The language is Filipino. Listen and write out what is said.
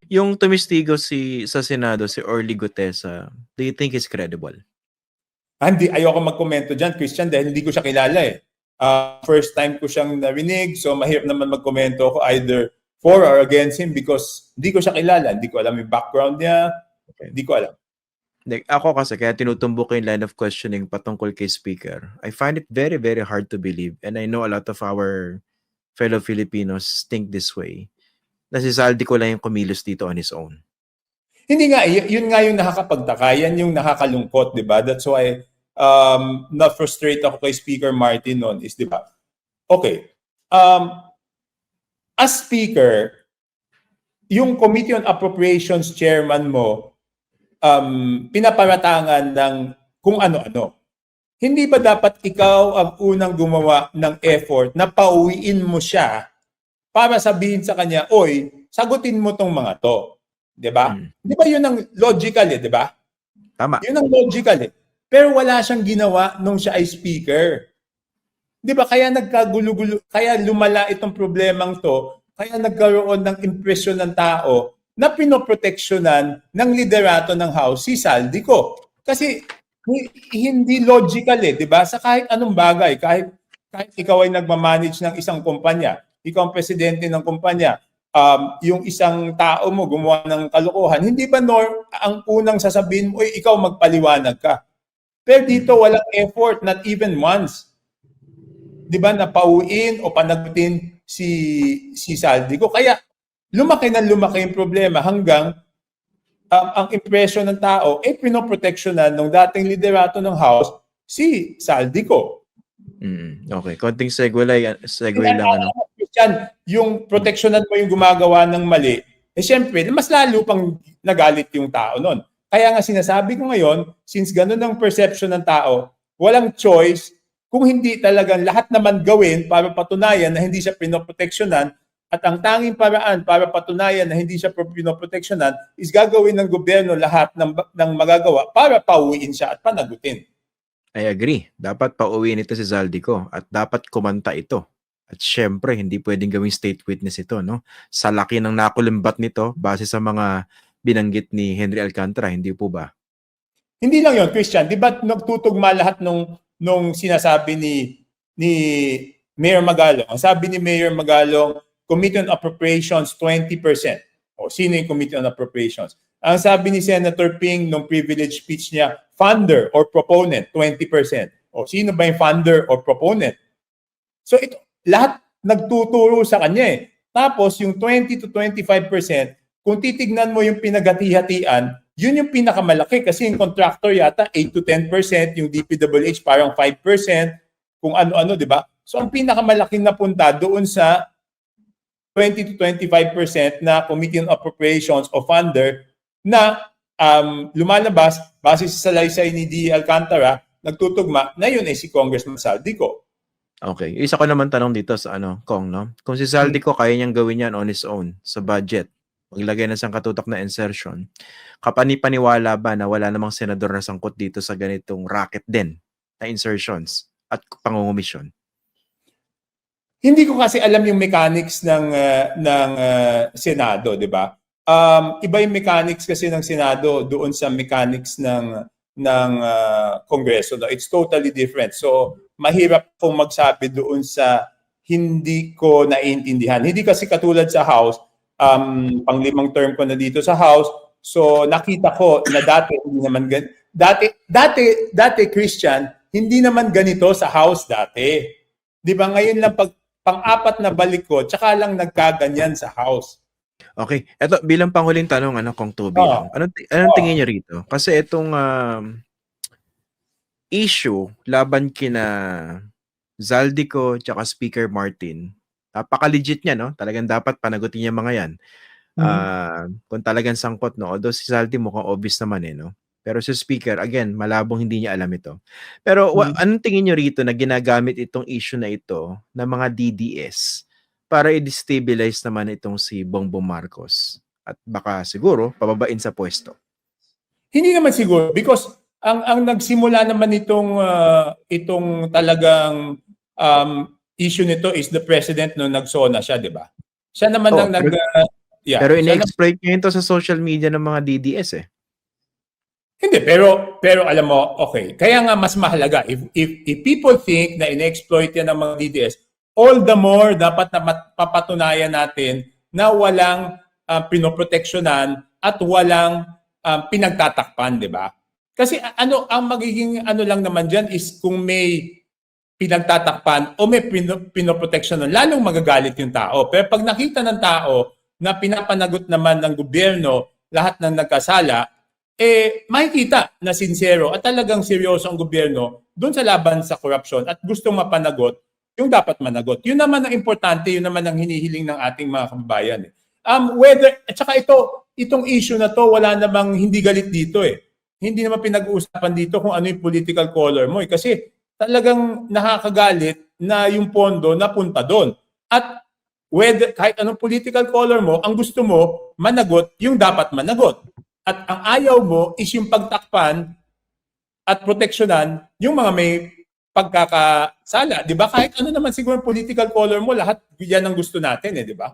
Yung tumistigo sa Senado, si Orly Gutesa, do you think is credible? Hindi, ayoko magkomento dyan, Christian, dahil hindi ko siya kilala eh. First time ko siyang narinig, so mahirap naman magkomento ako either for or against him because hindi ko siya kilala. Hindi ko alam yung background niya. Okay. Hindi ko alam. Like, ako kasi, kaya tinutumbok ko yung line of questioning patungkol kay Speaker. I find it very, very hard to believe, and I know a lot of our fellow Filipinos think this way, na si Zaldico lang yung kumilos dito on his own. Hindi nga, yun nga yung nakakapagtaka. Yan yung nakakalungkot, di ba? That's why na-frustrate ako kay Speaker Martin noon is, di ba? Okay. As Speaker, yung Committee on Appropriations Chairman mo, pinaparatangan ng kung ano-ano. Hindi ba dapat ikaw ang unang gumawa ng effort na pauwiin mo siya para sabihin sa kanya, oy, sagutin mo tong mga to. 'Di ba? Di ba yun ang logical eh, 'di ba? Tama. Yun ang logical eh. Pero wala siyang ginawa nung siya ay speaker. 'Di ba? Kaya nagkagulo-gulo, kaya lumala itong problemang to, kaya nagkaroon ng impresyon ng tao na pinoproteksyonan ng liderato ng House si Zaldico. Kasi hindi logical eh, 'di ba? Sa kahit anong bagay, kahit ikaw ay nagmamanage ng isang kumpanya, ikaw ang presidente ng kumpanya, yung isang tao mo gumawa ng kalokohan, hindi ba ang unang sasabihin mo, ikaw magpaliwanag ka? Pero dito walang effort, not even once. 'Di ba, napauin o panagutin si Zaldico. Kaya lumaki yung problema hanggang ang impression ng tao ay pinoproteksyonan ng dating liderato ng House si Zaldico. Okay, konting segue lang. Christian, yung proteksyonan mo yung gumagawa ng mali, eh syempre, mas lalo pang nagalit yung tao nun. Kaya nga sinasabi ko ngayon, since ganun ang perception ng tao, walang choice kung hindi talagang lahat naman gawin para patunayan na hindi siya pinoproteksyonan. At ang tanging paraan para patunayan na hindi siya pinoproteksyonan is gagawin ng gobyerno lahat ng magagawa para pauwiin siya at panagutin. I agree. Dapat pauwiin ito si Zaldico at dapat kumanta ito. At syempre, hindi pwedeng gawing state witness ito, no? Sa laki ng nakulimbat nito, base sa mga binanggit ni Henry Alcantara, hindi po ba? Hindi lang yon, Christian. Di ba nagtutugma lahat nung sinasabi ni Mayor Magalong? Ang sabi ni Mayor Magalong, Committee on Appropriations, 20%. O, sino yung Committee on Appropriations? Ang sabi ni Senator Ping nung privilege speech niya, funder or proponent, 20%. O, sino ba yung funder or proponent? So, ito, lahat nagtuturo sa kanya eh. Tapos, yung 20 to 25%, kung titignan mo yung pinaghati-hatian, yun yung pinakamalaki kasi yung contractor yata 8 to 10%, yung DPWH parang 5%, kung ano-ano, di ba? So, ang pinakamalaking napunta doon sa 20 to 25% na Committee on Appropriations o funder na lumalabas base sa salaysay ni D. Alcantara, nagtutugma na yun ay si Congressman Zaldico. Okay. Isa ko naman tanong dito sa Kong, no? Kung si Zaldico kaya niyang gawin yan on his own sa budget, maglagay na siyang katutak na insertion, kapanipaniwala ba na wala namang senador na sangkot dito sa ganitong racket din na insertions at pangungumisyon? Hindi ko kasi alam yung mechanics ng Senado, di ba? Iba yung mechanics kasi ng Senado doon sa mechanics ng Kongreso. No? It's totally different. So, mahirap kong magsabi doon sa hindi ko naiintindihan. Hindi kasi katulad sa House, pang-5 term ko na dito sa House. So, nakita ko na dati hindi naman dati Christian, hindi naman ganito sa House dati. Di ba? Ngayon lang pang-4 na balik ko, tsaka lang nagkaganyan sa House. Okay. Ito, bilang panghuling tanong, Kong Toby, anong tingin niyo rito? Kasi itong issue laban kina Zaldico tsaka Speaker Martin, napaka-legit niya, no? Talagang dapat panagutin niya mga yan. Kung talagang sangkot, no? Although si Zaldi mukhang obvious naman, no? Pero si Speaker, again, malabong hindi niya alam ito. Pero anong tingin niyo rito na ginagamit itong issue na ito ng mga DDS para i-destabilize naman itong si Bongbong Marcos? At baka siguro, pababain sa pwesto. Hindi naman siguro because ang nagsimula naman itong talagang issue nito is the president no nagsona siya, di ba? Siya naman Yeah. Pero So, ina-exploit ngayon to sa social media ng mga DDS eh. hindi, pero alam mo, okay. Kaya nga mas mahalaga if people think na ina-exploit yan ng mga DDS, all the more dapat na papatunayan natin na walang pinoproteksyonan at walang pinagtatakpan, 'di ba? Kasi ano ang magiging ano lang naman diyan is kung may pinagtatakpan o may pinoproteksyonan, lalong magagalit yung tao. Pero pag nakita ng tao na pinapanagot naman ng gobyerno lahat ng nagkasala, makikita na sincero at talagang seryoso ang gobyerno doon sa laban sa korupsyon at gustong mapanagot yung dapat managot. Yun naman ang importante, yun naman ang hinihiling ng ating mga kababayan. At saka itong issue na to, wala namang hindi galit dito eh. Hindi naman pinag-uusapan dito kung ano yung political color mo eh. Kasi talagang nakakagalit na yung pondo napunta doon. At kahit anong political color mo, ang gusto mo, managot yung dapat managot. At ang ayaw mo is yung pagtakpan at proteksyonan yung mga may pagkakasala. Di ba? Kahit ano naman siguro political color mo, lahat yan ang gusto natin eh, di ba?